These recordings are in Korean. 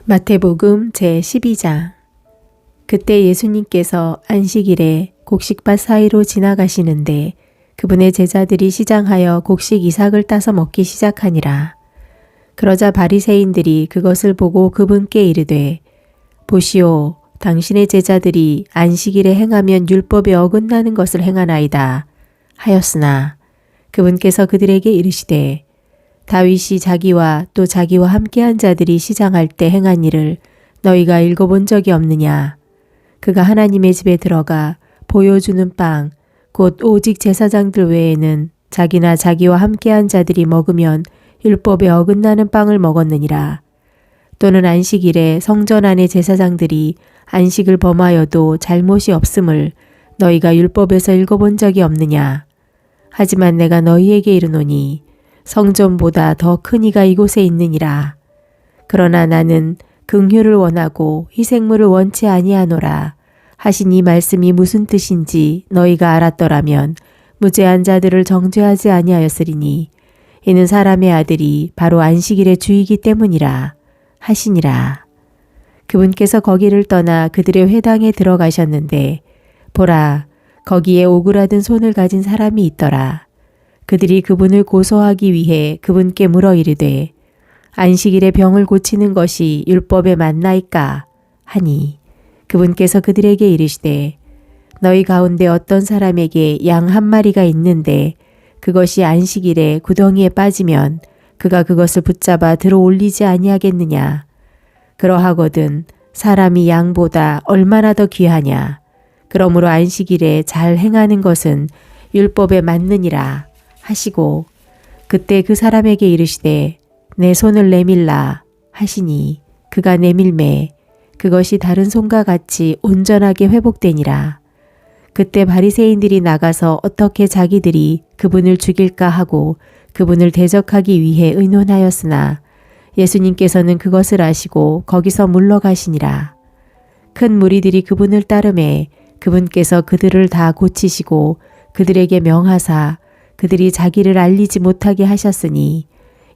마태복음 제12장. 그때 예수님께서 안식일에 곡식밭 사이로 지나가시는데 그분의 제자들이 시장하여 곡식 이삭을 따서 먹기 시작하니라. 그러자 바리새인들이 그것을 보고 그분께 이르되 보시오, 당신의 제자들이 안식일에 행하면 율법에 어긋나는 것을 행하나이다 하였으나 그분께서 그들에게 이르시되 다윗이 자기와 또 자기와 함께한 자들이 시장할 때 행한 일을 너희가 읽어본 적이 없느냐. 그가 하나님의 집에 들어가 보여주는 빵, 곧 오직 제사장들 외에는 자기나 자기와 함께한 자들이 먹으면 율법에 어긋나는 빵을 먹었느니라. 또는 안식일에 성전 안의 제사장들이 안식을 범하여도 잘못이 없음을 너희가 율법에서 읽어본 적이 없느냐. 하지만 내가 너희에게 이르노니 성전보다 더 큰 이가 이곳에 있느니라. 그러나 나는 긍휼을 원하고 희생물을 원치 아니하노라 하신 이 말씀이 무슨 뜻인지 너희가 알았더라면 무죄한 자들을 정죄하지 아니하였으리니 이는 사람의 아들이 바로 안식일의 주이기 때문이라 하시니라. 그분께서 거기를 떠나 그들의 회당에 들어가셨는데 보라, 거기에 오그라든 손을 가진 사람이 있더라. 그들이 그분을 고소하기 위해 그분께 물어 이르되 안식일에 병을 고치는 것이 율법에 맞나이까 하니 그분께서 그들에게 이르시되 너희 가운데 어떤 사람에게 양 한 마리가 있는데 그것이 안식일에 구덩이에 빠지면 그가 그것을 붙잡아 들어 올리지 아니하겠느냐. 그러하거든 사람이 양보다 얼마나 더 귀하냐. 그러므로 안식일에 잘 행하는 것은 율법에 맞느니라 하시고 그때 그 사람에게 이르시되 내 손을 내밀라 하시니 그가 내밀매 그것이 다른 손과 같이 온전하게 회복되니라. 그때 바리새인들이 나가서 어떻게 자기들이 그분을 죽일까 하고 그분을 대적하기 위해 의논하였으나 예수님께서는 그것을 아시고 거기서 물러가시니라. 큰 무리들이 그분을 따르매 그분께서 그들을 다 고치시고 그들에게 명하사 그들이 자기를 알리지 못하게 하셨으니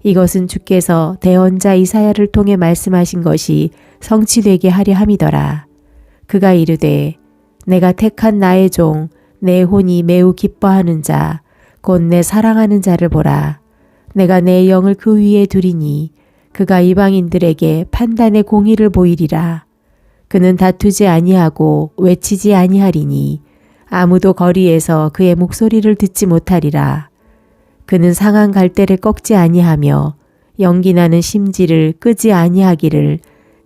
이것은 주께서 대언자 이사야를 통해 말씀하신 것이 성취되게 하려 함이더라. 그가 이르되 내가 택한 나의 종 내 혼이 매우 기뻐하는 자 곧 내 사랑하는 자를 보라. 내가 내 영을 그 위에 두리니 그가 이방인들에게 판단의 공의를 보이리라. 그는 다투지 아니하고 외치지 아니하리니 아무도 거리에서 그의 목소리를 듣지 못하리라. 그는 상한 갈대를 꺾지 아니하며 연기나는 심지를 끄지 아니하기를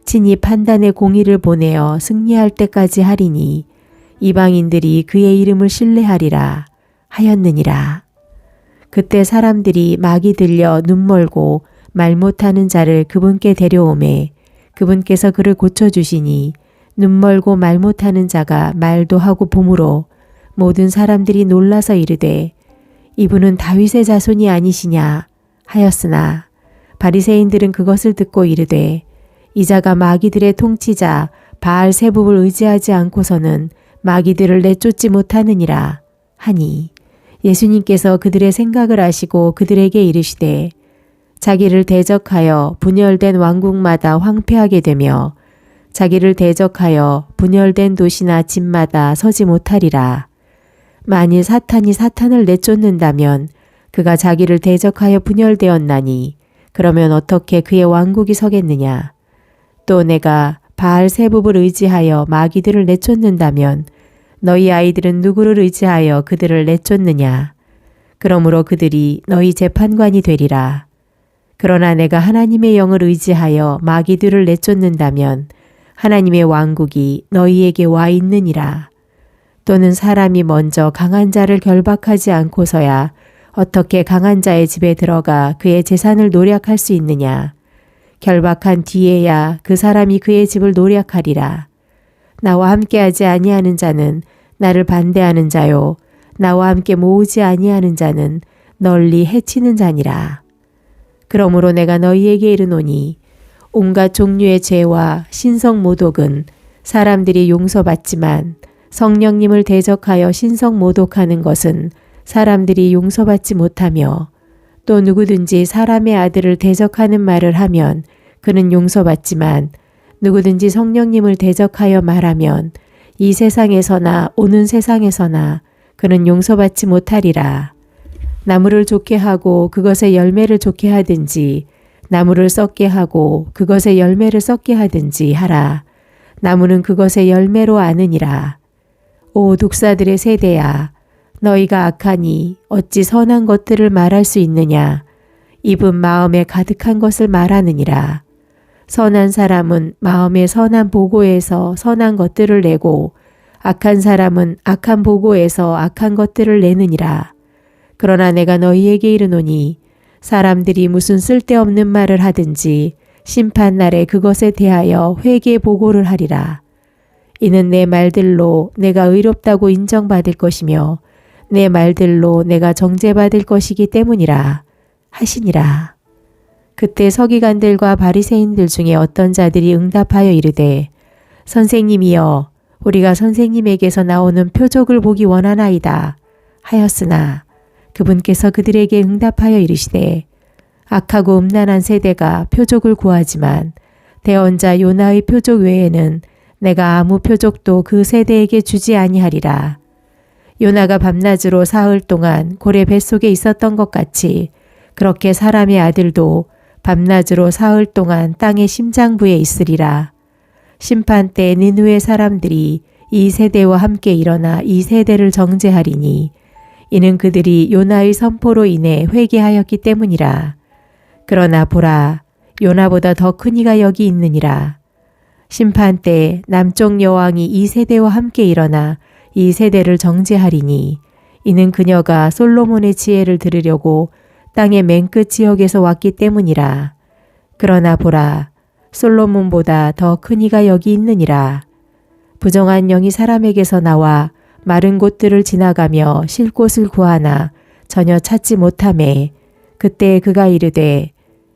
친히 판단의 공의를 보내어 승리할 때까지 하리니 이방인들이 그의 이름을 신뢰하리라 하였느니라. 그때 사람들이 막이 들려 눈멀고 말 못하는 자를 그분께 데려오매 그분께서 그를 고쳐주시니 눈멀고 말 못하는 자가 말도 하고 보므로 모든 사람들이 놀라서 이르되 이분은 다윗의 자손이 아니시냐 하였으나 바리새인들은 그것을 듣고 이르되 이자가 마귀들의 통치자 바알세붑을 의지하지 않고서는 마귀들을 내쫓지 못하느니라 하니 예수님께서 그들의 생각을 아시고 그들에게 이르시되 자기를 대적하여 분열된 왕국마다 황폐하게 되며 자기를 대적하여 분열된 도시나 집마다 서지 못하리라. 만일 사탄이 사탄을 내쫓는다면 그가 자기를 대적하여 분열되었나니 그러면 어떻게 그의 왕국이 서겠느냐. 또 내가 바알세붑을 의지하여 마귀들을 내쫓는다면 너희 아이들은 누구를 의지하여 그들을 내쫓느냐. 그러므로 그들이 너희 재판관이 되리라. 그러나 내가 하나님의 영을 의지하여 마귀들을 내쫓는다면 하나님의 왕국이 너희에게 와 있느니라. 또는 사람이 먼저 강한 자를 결박하지 않고서야 어떻게 강한 자의 집에 들어가 그의 재산을 노략할 수 있느냐. 결박한 뒤에야 그 사람이 그의 집을 노략하리라. 나와 함께하지 아니하는 자는 나를 반대하는 자요. 나와 함께 모으지 아니하는 자는 널리 해치는 자니라. 그러므로 내가 너희에게 이르노니 온갖 종류의 죄와 신성 모독은 사람들이 용서받지만 성령님을 대적하여 신성 모독하는 것은 사람들이 용서받지 못하며 또 누구든지 사람의 아들을 대적하는 말을 하면 그는 용서받지만 누구든지 성령님을 대적하여 말하면 이 세상에서나 오는 세상에서나 그는 용서받지 못하리라. 나무를 좋게 하고 그것의 열매를 좋게 하든지 나무를 썩게 하고 그것의 열매를 썩게 하든지 하라. 나무는 그것의 열매로 아느니라. 오 독사들의 세대야, 너희가 악하니 어찌 선한 것들을 말할 수 있느냐. 입은 마음에 가득한 것을 말하느니라. 선한 사람은 마음의 선한 보고에서 선한 것들을 내고 악한 사람은 악한 보고에서 악한 것들을 내느니라. 그러나 내가 너희에게 이르노니 사람들이 무슨 쓸데없는 말을 하든지 심판날에 그것에 대하여 회개 보고를 하리라. 이는 내 말들로 내가 의롭다고 인정받을 것이며 내 말들로 내가 정죄받을 것이기 때문이라 하시니라. 그때 서기관들과 바리새인들 중에 어떤 자들이 응답하여 이르되 선생님이여 우리가 선생님에게서 나오는 표적을 보기 원하나이다 하였으나 그분께서 그들에게 응답하여 이르시되 악하고 음란한 세대가 표적을 구하지만 대언자 요나의 표적 외에는 내가 아무 표적도 그 세대에게 주지 아니하리라. 요나가 밤낮으로 사흘 동안 고래 뱃속에 있었던 것 같이 그렇게 사람의 아들도 밤낮으로 사흘 동안 땅의 심장부에 있으리라. 심판 때 니느웨 사람들이 이 세대와 함께 일어나 이 세대를 정죄하리니 이는 그들이 요나의 선포로 인해 회개하였기 때문이라. 그러나 보라, 요나보다 더 큰 이가 여기 있느니라. 심판 때 남쪽 여왕이 이 세대와 함께 일어나 이 세대를 정죄하리니 이는 그녀가 솔로몬의 지혜를 들으려고 땅의 맨 끝 지역에서 왔기 때문이라. 그러나 보라, 솔로몬보다 더 큰 이가 여기 있느니라. 부정한 영이 사람에게서 나와 마른 곳들을 지나가며 쉴 곳을 구하나 전혀 찾지 못하매 그때 그가 이르되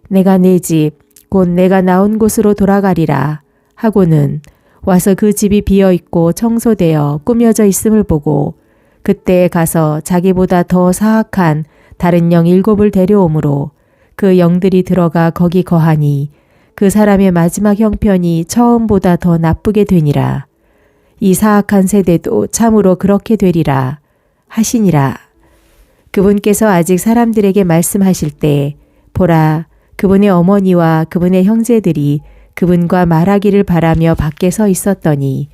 내가 내 집 곧 내가 나온 곳으로 돌아가리라 하고는 와서 그 집이 비어있고 청소되어 꾸며져 있음을 보고 그때 가서 자기보다 더 사악한 다른 영 7을 데려오므로 그 영들이 들어가 거기 거하니 그 사람의 마지막 형편이 처음보다 더 나쁘게 되니라. 이 사악한 세대도 참으로 그렇게 되리라 하시니라. 그분께서 아직 사람들에게 말씀하실 때 보라, 그분의 어머니와 그분의 형제들이 그분과 말하기를 바라며 밖에 서 있었더니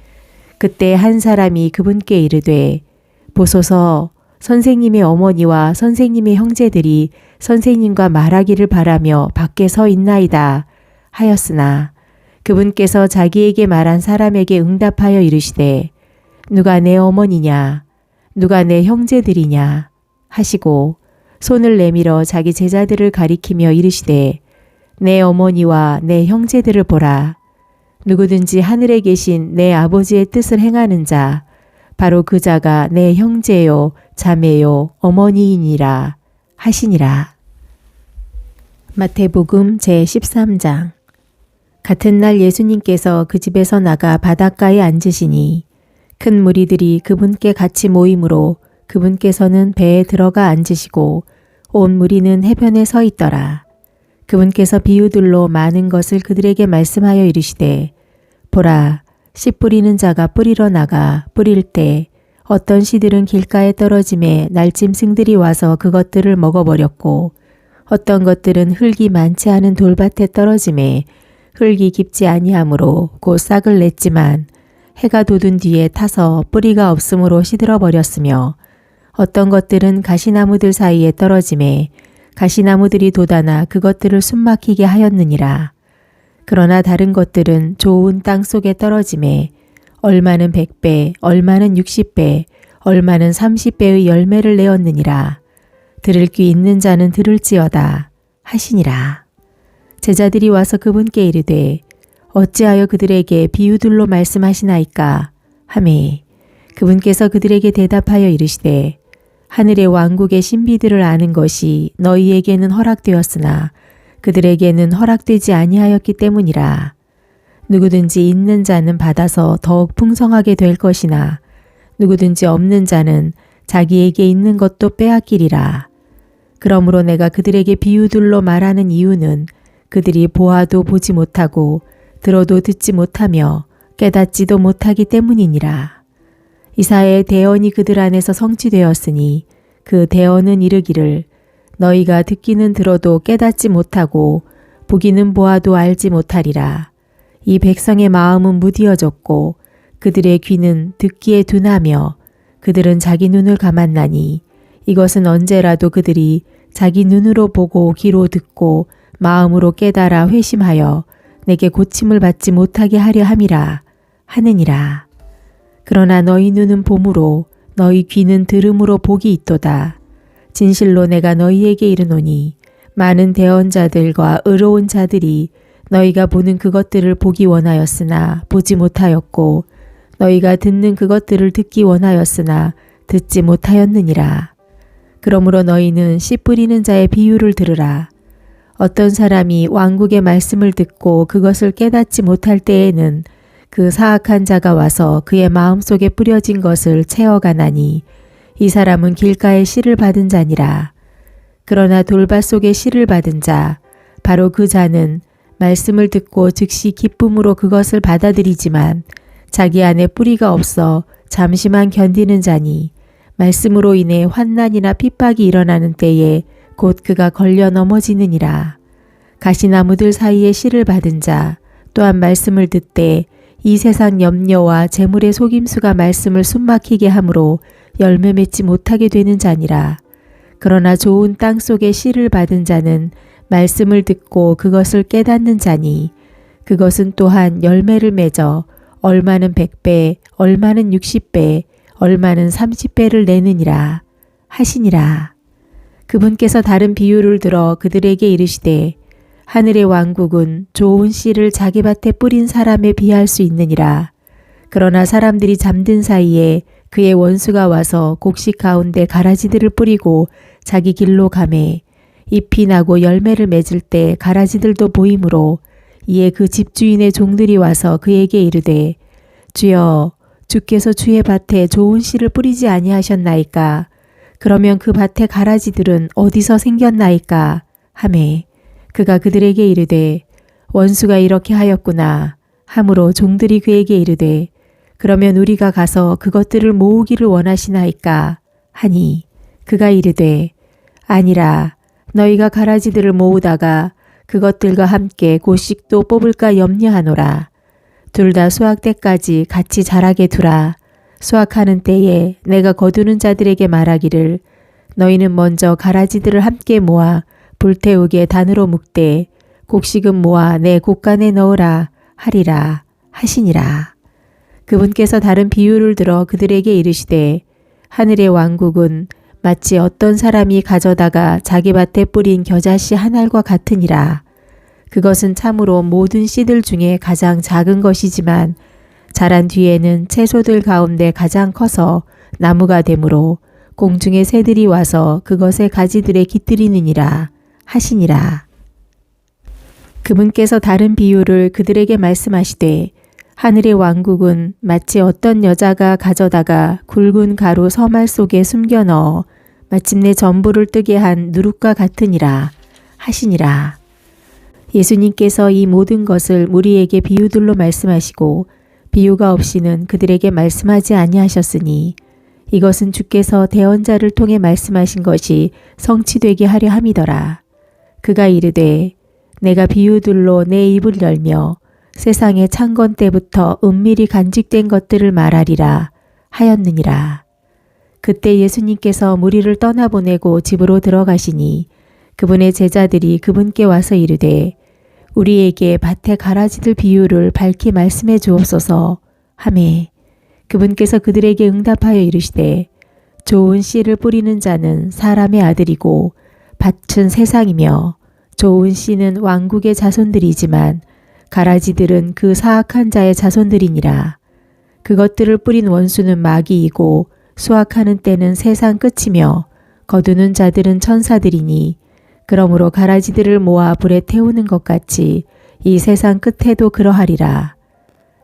그때 한 사람이 그분께 이르되 보소서, 선생님의 어머니와 선생님의 형제들이 선생님과 말하기를 바라며 밖에 서 있나이다 하였으나 그분께서 자기에게 말한 사람에게 응답하여 이르시되 누가 내 어머니냐 누가 내 형제들이냐 하시고 손을 내밀어 자기 제자들을 가리키며 이르시되 내 어머니와 내 형제들을 보라. 누구든지 하늘에 계신 내 아버지의 뜻을 행하는 자 바로 그 자가 내 형제요 자매요 어머니이니라 하시니라. 마태복음 제13장. 같은 날 예수님께서 그 집에서 나가 바닷가에 앉으시니 큰 무리들이 그분께 같이 모이므로 그분께서는 배에 들어가 앉으시고 온 무리는 해변에 서 있더라. 그분께서 비유들로 많은 것을 그들에게 말씀하여 이르시되 보라, 씨 뿌리는 자가 뿌리러 나가 뿌릴 때 어떤 씨들은 길가에 떨어짐에 날짐승들이 와서 그것들을 먹어버렸고 어떤 것들은 흙이 많지 않은 돌밭에 떨어짐에 흙이 깊지 아니하므로 곧 싹을 냈지만 해가 돋은 뒤에 타서 뿌리가 없으므로 시들어 버렸으며 어떤 것들은 가시나무들 사이에 떨어짐에 가시나무들이 돋아나 그것들을 숨막히게 하였느니라. 그러나 다른 것들은 좋은 땅 속에 떨어짐에 얼마는 100배, 얼마는 60배, 얼마는 30배의 열매를 내었느니라. 들을 귀 있는 자는 들을지어다 하시니라. 제자들이 와서 그분께 이르되 어찌하여 그들에게 비유들로 말씀하시나이까 하매 그분께서 그들에게 대답하여 이르시되 하늘의 왕국의 신비들을 아는 것이 너희에게는 허락되었으나 그들에게는 허락되지 아니하였기 때문이라. 누구든지 있는 자는 받아서 더욱 풍성하게 될 것이나 누구든지 없는 자는 자기에게 있는 것도 빼앗기리라. 그러므로 내가 그들에게 비유들로 말하는 이유는 그들이 보아도 보지 못하고 들어도 듣지 못하며 깨닫지도 못하기 때문이니라. 이사야의 대언이 그들 안에서 성취되었으니 그 대언은 이르기를 너희가 듣기는 들어도 깨닫지 못하고 보기는 보아도 알지 못하리라. 이 백성의 마음은 무디어졌고 그들의 귀는 듣기에 둔하며 그들은 자기 눈을 감았나니 이것은 언제라도 그들이 자기 눈으로 보고 귀로 듣고 마음으로 깨달아 회심하여 내게 고침을 받지 못하게 하려 함이라 하느니라. 그러나 너희 눈은 봄으로 너희 귀는 들음으로 복이 있도다. 진실로 내가 너희에게 이르노니 많은 대언자들과 의로운 자들이 너희가 보는 그것들을 보기 원하였으나 보지 못하였고 너희가 듣는 그것들을 듣기 원하였으나 듣지 못하였느니라. 그러므로 너희는 씨 뿌리는 자의 비유를 들으라. 어떤 사람이 왕국의 말씀을 듣고 그것을 깨닫지 못할 때에는 그 사악한 자가 와서 그의 마음속에 뿌려진 것을 채워가나니 이 사람은 길가에 씨를 받은 자니라. 그러나 돌밭 속에 씨를 받은 자, 바로 그 자는 말씀을 듣고 즉시 기쁨으로 그것을 받아들이지만 자기 안에 뿌리가 없어 잠시만 견디는 자니 말씀으로 인해 환난이나 핍박이 일어나는 때에 곧 그가 걸려 넘어지느니라. 가시나무들 사이에 씨를 받은 자, 또한 말씀을 듣되 이 세상 염려와 재물의 속임수가 말씀을 숨막히게 하므로 열매 맺지 못하게 되는 자니라. 그러나 좋은 땅 속에 씨를 받은 자는 말씀을 듣고 그것을 깨닫는 자니 그것은 또한 열매를 맺어 얼마는 100배, 얼마는 60배, 얼마는 30배를 내느니라 하시니라. 그분께서 다른 비유를 들어 그들에게 이르시되 하늘의 왕국은 좋은 씨를 자기 밭에 뿌린 사람에 비할 수 있느니라. 그러나 사람들이 잠든 사이에 그의 원수가 와서 곡식 가운데 가라지들을 뿌리고 자기 길로 가매 잎이 나고 열매를 맺을 때 가라지들도 보이므로 이에 그 집주인의 종들이 와서 그에게 이르되 주여 주께서 주의 밭에 좋은 씨를 뿌리지 아니하셨나이까? 그러면 그 밭의 가라지들은 어디서 생겼나이까? 하매 그가 그들에게 이르되 원수가 이렇게 하였구나 하므로 종들이 그에게 이르되 그러면 우리가 가서 그것들을 모으기를 원하시나이까? 하니 그가 이르되 아니라 너희가 가라지들을 모으다가 그것들과 함께 곡식도 뽑을까 염려하노라. 둘 다 수확 때까지 같이 자라게 두라. 수확하는 때에 내가 거두는 자들에게 말하기를 너희는 먼저 가라지들을 함께 모아 불태우게 단으로 묶되 곡식은 모아 내 곡간에 넣으라 하리라 하시니라. 그분께서 다른 비유를 들어 그들에게 이르시되 하늘의 왕국은 마치 어떤 사람이 가져다가 자기 밭에 뿌린 겨자씨 한 알과 같으니라. 그것은 참으로 모든 씨들 중에 가장 작은 것이지만 자란 뒤에는 채소들 가운데 가장 커서 나무가 되므로 공중의 새들이 와서 그것의 가지들에 깃들이느니라 하시니라. 그분께서 다른 비유를 그들에게 말씀하시되 하늘의 왕국은 마치 어떤 여자가 가져다가 굵은 가루 서말 속에 숨겨 넣어 마침내 전부를 뜨게 한 누룩과 같으니라 하시니라. 예수님께서 이 모든 것을 우리에게 비유들로 말씀하시고 비유가 없이는 그들에게 말씀하지 아니하셨으니 이것은 주께서 대언자를 통해 말씀하신 것이 성취되게 하려 함이더라. 그가 이르되 내가 비유들로 내 입을 열며 세상의 창건 때부터 은밀히 간직된 것들을 말하리라 하였느니라. 그때 예수님께서 무리를 떠나보내고 집으로 들어가시니 그분의 제자들이 그분께 와서 이르되 우리에게 밭의 가라지들 비유를 밝히 말씀해 주옵소서 하매 그분께서 그들에게 응답하여 이르시되 좋은 씨를 뿌리는 자는 사람의 아들이고 밭은 세상이며 좋은 씨는 왕국의 자손들이지만 가라지들은 그 사악한 자의 자손들이니라. 그것들을 뿌린 원수는 마귀이고 수확하는 때는 세상 끝이며 거두는 자들은 천사들이니 그러므로 가라지들을 모아 불에 태우는 것 같이 이 세상 끝에도 그러하리라.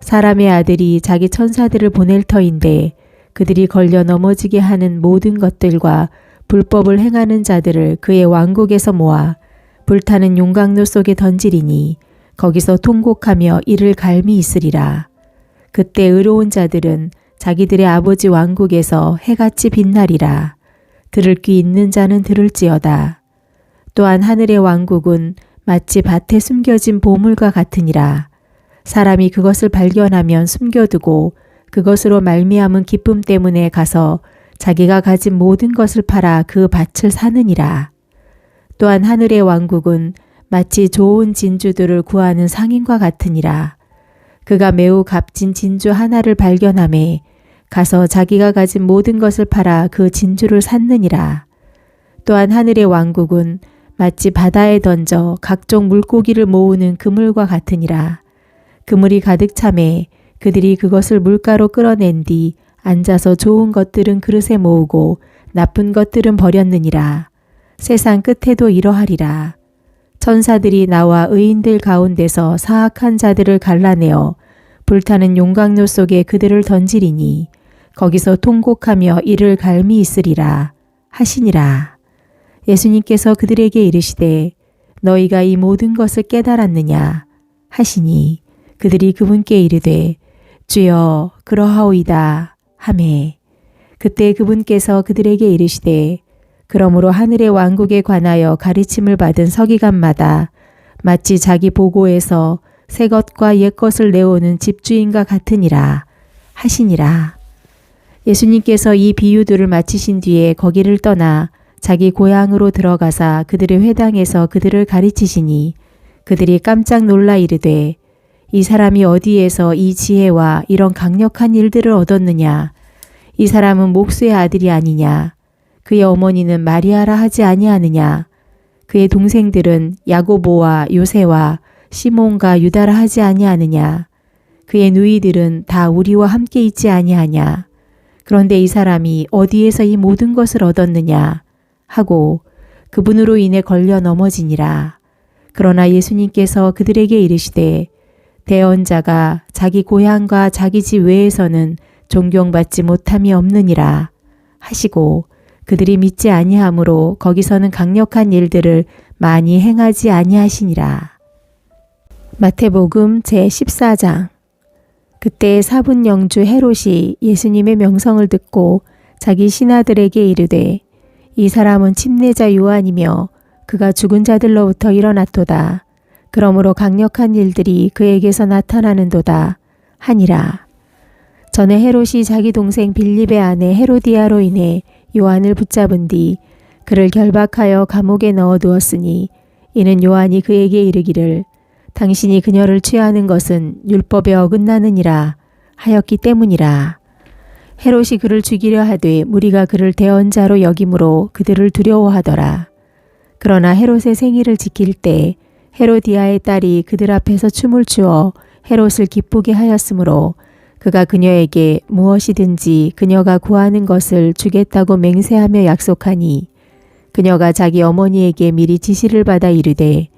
사람의 아들이 자기 천사들을 보낼 터인데 그들이 걸려 넘어지게 하는 모든 것들과 불법을 행하는 자들을 그의 왕국에서 모아 불타는 용광로 속에 던지리니 거기서 통곡하며 이를 갈미 있으리라. 그때 의로운 자들은 자기들의 아버지 왕국에서 해같이 빛나리라. 들을 귀 있는 자는 들을지어다. 또한 하늘의 왕국은 마치 밭에 숨겨진 보물과 같으니라. 사람이 그것을 발견하면 숨겨두고 그것으로 말미암은 기쁨 때문에 가서 자기가 가진 모든 것을 팔아 그 밭을 사느니라. 또한 하늘의 왕국은 마치 좋은 진주들을 구하는 상인과 같으니라. 그가 매우 값진 진주 하나를 발견하매 가서 자기가 가진 모든 것을 팔아 그 진주를 샀느니라. 또한 하늘의 왕국은 마치 바다에 던져 각종 물고기를 모으는 그물과 같으니라. 그물이 가득 차매 그들이 그것을 물가로 끌어낸 뒤 앉아서 좋은 것들은 그릇에 모으고 나쁜 것들은 버렸느니라. 세상 끝에도 이러하리라. 천사들이 나와 의인들 가운데서 사악한 자들을 갈라내어 불타는 용광로 속에 그들을 던지리니 거기서 통곡하며 이를 갈미 있으리라 하시니라. 예수님께서 그들에게 이르시되 너희가 이 모든 것을 깨달았느냐 하시니 그들이 그분께 이르되 주여 그러하오이다 하매 그때 그분께서 그들에게 이르시되 그러므로 하늘의 왕국에 관하여 가르침을 받은 서기관마다 마치 자기 보고에서 새 것과 옛 것을 내오는 집주인과 같으니라 하시니라. 예수님께서 이 비유들을 마치신 뒤에 거기를 떠나 자기 고향으로 들어가사 그들의 회당에서 그들을 가르치시니 그들이 깜짝 놀라 이르되 이 사람이 어디에서 이 지혜와 이런 강력한 일들을 얻었느냐? 이 사람은 목수의 아들이 아니냐? 그의 어머니는 마리아라 하지 아니하느냐? 그의 동생들은 야고보와 요새와 시몬과 유다라 하지 아니하느냐? 그의 누이들은 다 우리와 함께 있지 아니하냐? 그런데 이 사람이 어디에서 이 모든 것을 얻었느냐? 하고 그분으로 인해 걸려 넘어지니라. 그러나 예수님께서 그들에게 이르시되 대언자가 자기 고향과 자기 집 외에서는 존경받지 못함이 없느니라 하시고 그들이 믿지 아니하므로 거기서는 강력한 일들을 많이 행하지 아니하시니라. 마태복음 제14장. 그때 사분영주 헤롯이 예수님의 명성을 듣고 자기 신하들에게 이르되 이 사람은 침례자 요한이며 그가 죽은 자들로부터 일어났도다. 그러므로 강력한 일들이 그에게서 나타나는도다 하니라. 전에 헤롯이 자기 동생 빌립의 아내 헤로디아로 인해 요한을 붙잡은 뒤 그를 결박하여 감옥에 넣어두었으니 이는 요한이 그에게 이르기를 당신이 그녀를 취하는 것은 율법에 어긋나느니라 하였기 때문이라. 헤롯이 그를 죽이려 하되 무리가 그를 대언자로 여김으로 그들을 두려워하더라. 그러나 헤롯의 생일을 지킬 때 헤로디아의 딸이 그들 앞에서 춤을 추어 헤롯을 기쁘게 하였으므로 그가 그녀에게 무엇이든지 그녀가 구하는 것을 주겠다고 맹세하며 약속하니 그녀가 자기 어머니에게 미리 지시를 받아 이르되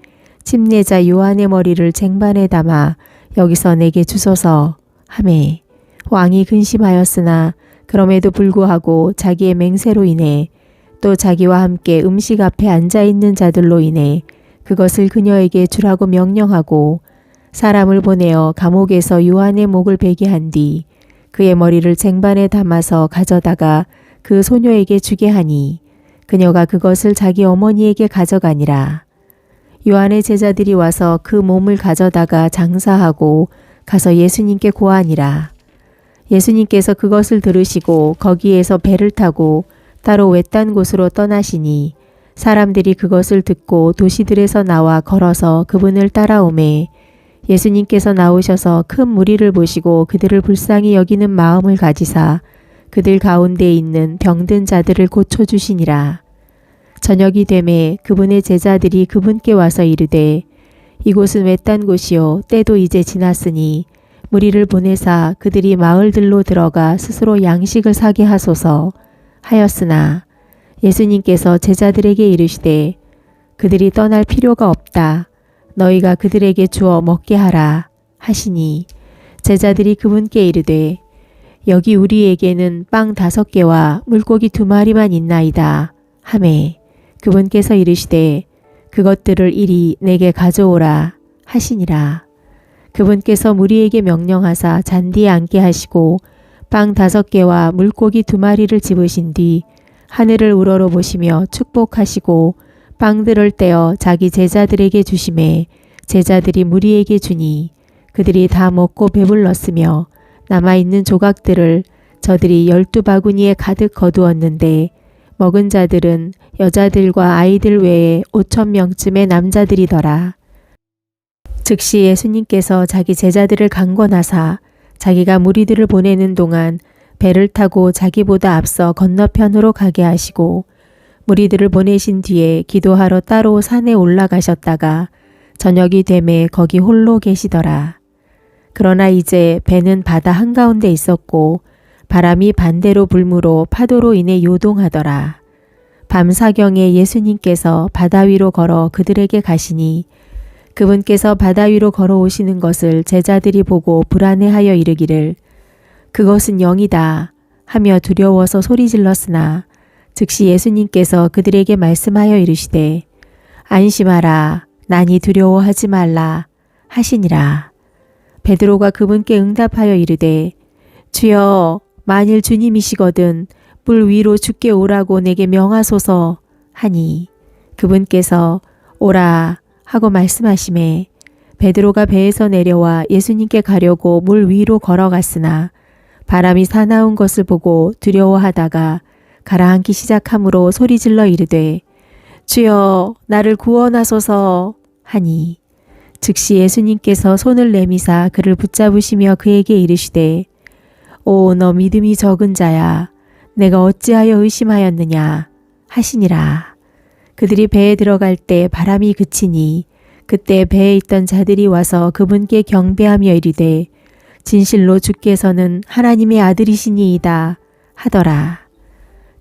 침례자 요한의 머리를 쟁반에 담아 여기서 내게 주소서 하매 왕이 근심하였으나 그럼에도 불구하고 자기의 맹세로 인해 또 자기와 함께 음식 앞에 앉아있는 자들로 인해 그것을 그녀에게 주라고 명령하고 사람을 보내어 감옥에서 요한의 목을 베게 한 뒤 그의 머리를 쟁반에 담아서 가져다가 그 소녀에게 주게 하니 그녀가 그것을 자기 어머니에게 가져가니라. 요한의 제자들이 와서 그 몸을 가져다가 장사하고 가서 예수님께 고하니라. 예수님께서 그것을 들으시고 거기에서 배를 타고 따로 외딴 곳으로 떠나시니 사람들이 그것을 듣고 도시들에서 나와 걸어서 그분을 따라오매 예수님께서 나오셔서 큰 무리를 보시고 그들을 불쌍히 여기는 마음을 가지사 그들 가운데 있는 병든 자들을 고쳐주시니라. 저녁이 되매 그분의 제자들이 그분께 와서 이르되 이곳은 외딴 곳이요 때도 이제 지났으니 무리를 보내사 그들이 마을들로 들어가 스스로 양식을 사게 하소서 하였으나 예수님께서 제자들에게 이르시되 그들이 떠날 필요가 없다. 너희가 그들에게 주어 먹게 하라 하시니 제자들이 그분께 이르되 여기 우리에게는 빵 5개와 물고기 2마리만 있나이다 하매 그분께서 이르시되 그것들을 이리 내게 가져오라 하시니라. 그분께서 무리에게 명령하사 잔디에 앉게 하시고 빵 5개와 물고기 2마리를 집으신 뒤 하늘을 우러러 보시며 축복하시고 빵들을 떼어 자기 제자들에게 주시매 제자들이 무리에게 주니 그들이 다 먹고 배불렀으며 남아있는 조각들을 저들이 12바구니에 가득 거두었는데 먹은 자들은 여자들과 아이들 외에 5,000명쯤의 남자들이더라. 즉시 예수님께서 자기 제자들을 강권하사 자기가 무리들을 보내는 동안 배를 타고 자기보다 앞서 건너편으로 가게 하시고 무리들을 보내신 뒤에 기도하러 따로 산에 올라가셨다가 저녁이 되매 거기 홀로 계시더라. 그러나 이제 배는 바다 한가운데 있었고 바람이 반대로 불므로 파도로 인해 요동하더라. 밤사경에 예수님께서 바다 위로 걸어 그들에게 가시니 그분께서 바다 위로 걸어오시는 것을 제자들이 보고 불안해하여 이르기를 그것은 영이다 하며 두려워서 소리질렀으나 즉시 예수님께서 그들에게 말씀하여 이르시되 안심하라 나니 두려워하지 말라 하시니라. 베드로가 그분께 응답하여 이르되 주여 만일 주님이시거든 물 위로 죽게 오라고 내게 명하소서 하니 그분께서 오라 하고 말씀하시매 베드로가 배에서 내려와 예수님께 가려고 물 위로 걸어갔으나 바람이 사나운 것을 보고 두려워하다가 가라앉기 시작하므로 소리질러 이르되 주여 나를 구원하소서 하니 즉시 예수님께서 손을 내미사 그를 붙잡으시며 그에게 이르시되 오 너 믿음이 적은 자야 내가 어찌하여 의심하였느냐 하시니라. 그들이 배에 들어갈 때 바람이 그치니 그때 배에 있던 자들이 와서 그분께 경배하며 이르되 진실로 주께서는 하나님의 아들이시니이다 하더라.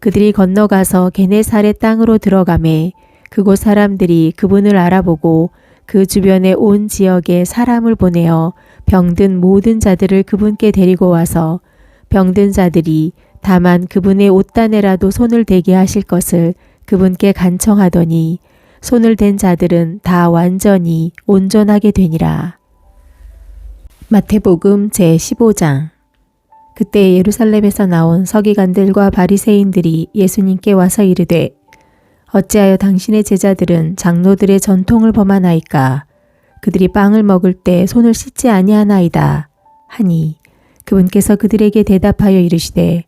그들이 건너가서 게네사렛 땅으로 들어가매 그곳 사람들이 그분을 알아보고 그 주변의 온 지역에 사람을 보내어 병든 모든 자들을 그분께 데리고 와서 병든 자들이 다만 그분의 옷단에라도 손을 대게 하실 것을 그분께 간청하더니 손을 댄 자들은 다 완전히 온전하게 되니라. 마태복음 제15장. 그때 예루살렘에서 나온 서기관들과 바리새인들이 예수님께 와서 이르되 어찌하여 당신의 제자들은 장로들의 전통을 범하나이까? 그들이 빵을 먹을 때 손을 씻지 아니하나이다 하니 그분께서 그들에게 대답하여 이르시되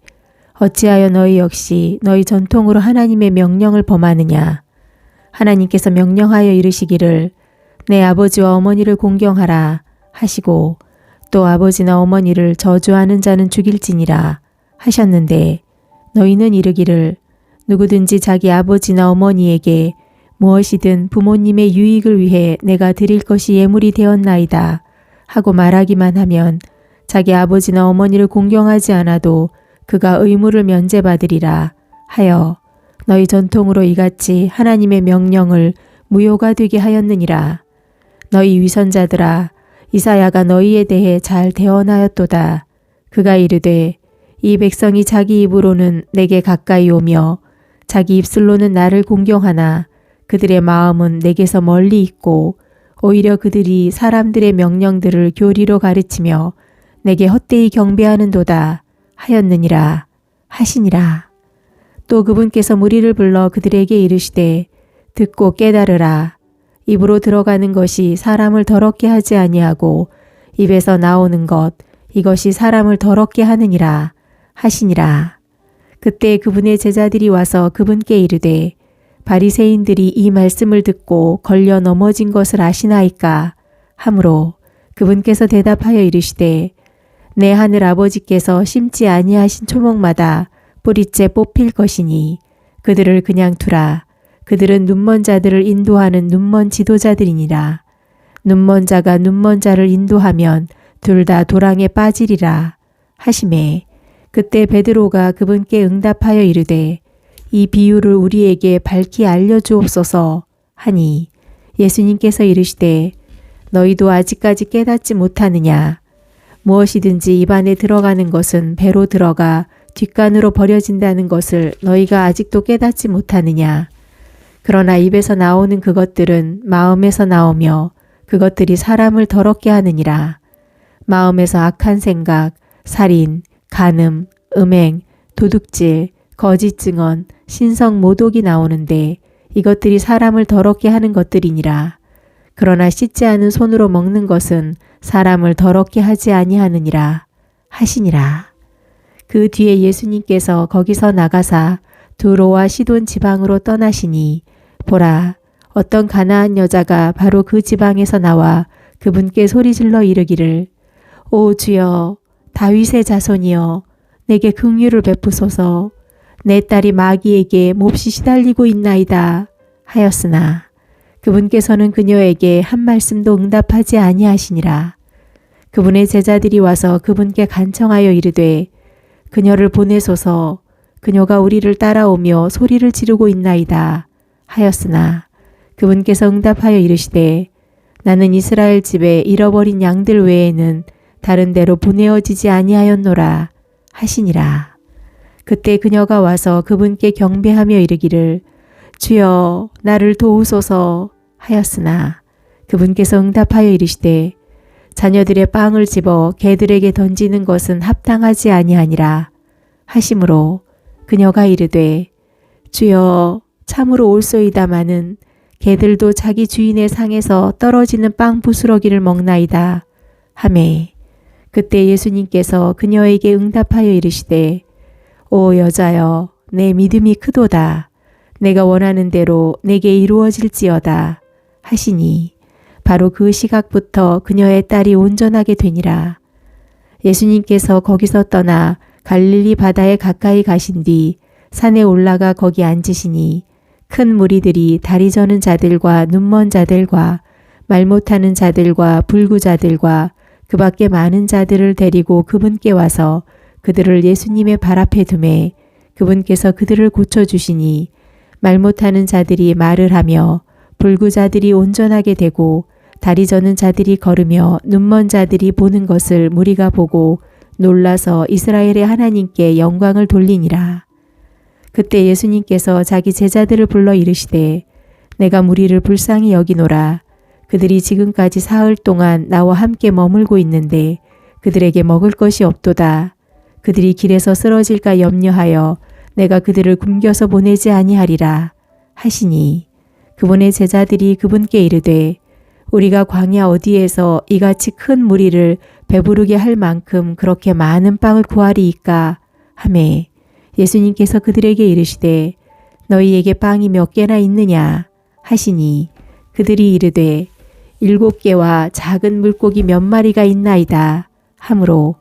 어찌하여 너희 역시 너희 전통으로 하나님의 명령을 범하느냐? 하나님께서 명령하여 이르시기를 내 아버지와 어머니를 공경하라 하시고 또 아버지나 어머니를 저주하는 자는 죽일지니라 하셨는데 너희는 이르기를 누구든지 자기 아버지나 어머니에게 무엇이든 부모님의 유익을 위해 내가 드릴 것이 예물이 되었나이다 하고 말하기만 하면 자기 아버지나 어머니를 공경하지 않아도 그가 의무를 면제받으리라 하여 너희 전통으로 이같이 하나님의 명령을 무효가 되게 하였느니라. 너희 위선자들아 이사야가 너희에 대해 잘 대언하였도다. 그가 이르되 이 백성이 자기 입으로는 내게 가까이 오며 자기 입술로는 나를 공경하나 그들의 마음은 내게서 멀리 있고 오히려 그들이 사람들의 명령들을 교리로 가르치며 내게 헛되이 경배하는도다 하였느니라 하시니라. 또 그분께서 무리를 불러 그들에게 이르시되 듣고 깨달으라. 입으로 들어가는 것이 사람을 더럽게 하지 아니하고 입에서 나오는 것 이것이 사람을 더럽게 하느니라 하시니라. 그때 그분의 제자들이 와서 그분께 이르되 바리새인들이 이 말씀을 듣고 걸려 넘어진 것을 아시나이까 하므로 그분께서 대답하여 이르시되 내 하늘 아버지께서 심지 아니하신 초목마다 뿌리째 뽑힐 것이니 그들을 그냥 두라. 그들은 눈먼 자들을 인도하는 눈먼 지도자들이니라. 눈먼 자가 눈먼 자를 인도하면 둘 다 도랑에 빠지리라 하시매 그때 베드로가 그분께 응답하여 이르되 이 비유를 우리에게 밝히 알려주옵소서 하니 예수님께서 이르시되 너희도 아직까지 깨닫지 못하느냐? 무엇이든지 입안에 들어가는 것은 배로 들어가 뒷간으로 버려진다는 것을 너희가 아직도 깨닫지 못하느냐? 그러나 입에서 나오는 그것들은 마음에서 나오며 그것들이 사람을 더럽게 하느니라. 마음에서 악한 생각, 살인, 간음, 음행, 도둑질, 거짓 증언, 신성 모독이 나오는데 이것들이 사람을 더럽게 하는 것들이니라. 그러나 씻지 않은 손으로 먹는 것은 사람을 더럽게 하지 아니하느니라 하시니라. 그 뒤에 예수님께서 거기서 나가사 두로와 시돈 지방으로 떠나시니 보라, 어떤 가나안 여자가 바로 그 지방에서 나와 그분께 소리질러 이르기를 오 주여, 다윗의 자손이여, 내게 긍휼을 베푸소서. 내 딸이 마귀에게 몹시 시달리고 있나이다 하였으나 그분께서는 그녀에게 한 말씀도 응답하지 아니하시니라. 그분의 제자들이 와서 그분께 간청하여 이르되 그녀를 보내소서. 그녀가 우리를 따라오며 소리를 지르고 있나이다 하였으나 그분께서 응답하여 이르시되 나는 이스라엘 집에 잃어버린 양들 외에는 다른 데로 보내어지지 아니하였노라 하시니라. 그때 그녀가 와서 그분께 경배하며 이르기를 주여, 나를 도우소서 하였으나 그분께서 응답하여 이르시되 자녀들의 빵을 집어 개들에게 던지는 것은 합당하지 아니하니라 하심으로 그녀가 이르되 주여, 참으로 옳소이다마는 개들도 자기 주인의 상에서 떨어지는 빵 부스러기를 먹나이다 하매 그때 예수님께서 그녀에게 응답하여 이르시되 오 여자여, 내 믿음이 크도다. 내가 원하는 대로 내게 이루어질지어다 하시니 바로 그 시각부터 그녀의 딸이 온전하게 되니라. 예수님께서 거기서 떠나 갈릴리 바다에 가까이 가신 뒤 산에 올라가 거기 앉으시니 큰 무리들이 다리 저는 자들과 눈먼 자들과 말 못하는 자들과 불구자들과 그 밖에 많은 자들을 데리고 그분께 와서 그들을 예수님의 발 앞에 두매 그분께서 그들을 고쳐주시니 말 못하는 자들이 말을 하며 불구자들이 온전하게 되고 다리 저는 자들이 걸으며 눈먼 자들이 보는 것을 무리가 보고 놀라서 이스라엘의 하나님께 영광을 돌리니라. 그때 예수님께서 자기 제자들을 불러 이르시되 내가 무리를 불쌍히 여기노라. 그들이 지금까지 사흘 동안 나와 함께 머물고 있는데 그들에게 먹을 것이 없도다. 그들이 길에서 쓰러질까 염려하여 내가 그들을 굶겨서 보내지 아니하리라 하시니 그분의 제자들이 그분께 이르되 우리가 광야 어디에서 이같이 큰 무리를 배부르게 할 만큼 그렇게 많은 빵을 구하리이까 하매 예수님께서 그들에게 이르시되 너희에게 빵이 몇 개나 있느냐 하시니 그들이 이르되 7개와 작은 물고기 몇 마리가 있나이다 하므로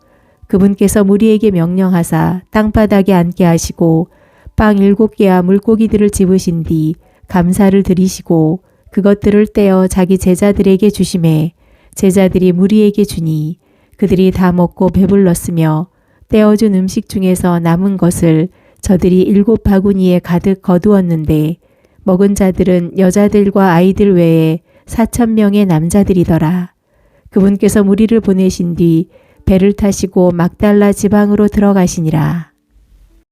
그분께서 무리에게 명령하사 땅바닥에 앉게 하시고 빵 7개와 물고기들을 집으신 뒤 감사를 드리시고 그것들을 떼어 자기 제자들에게 주시매 제자들이 무리에게 주니 그들이 다 먹고 배불렀으며 떼어준 음식 중에서 남은 것을 저들이 7바구니에 가득 거두었는데 먹은 자들은 여자들과 아이들 외에 4,000명의 남자들이더라. 그분께서 무리를 보내신 뒤 배를 타시고 막달라 지방으로 들어가시니라.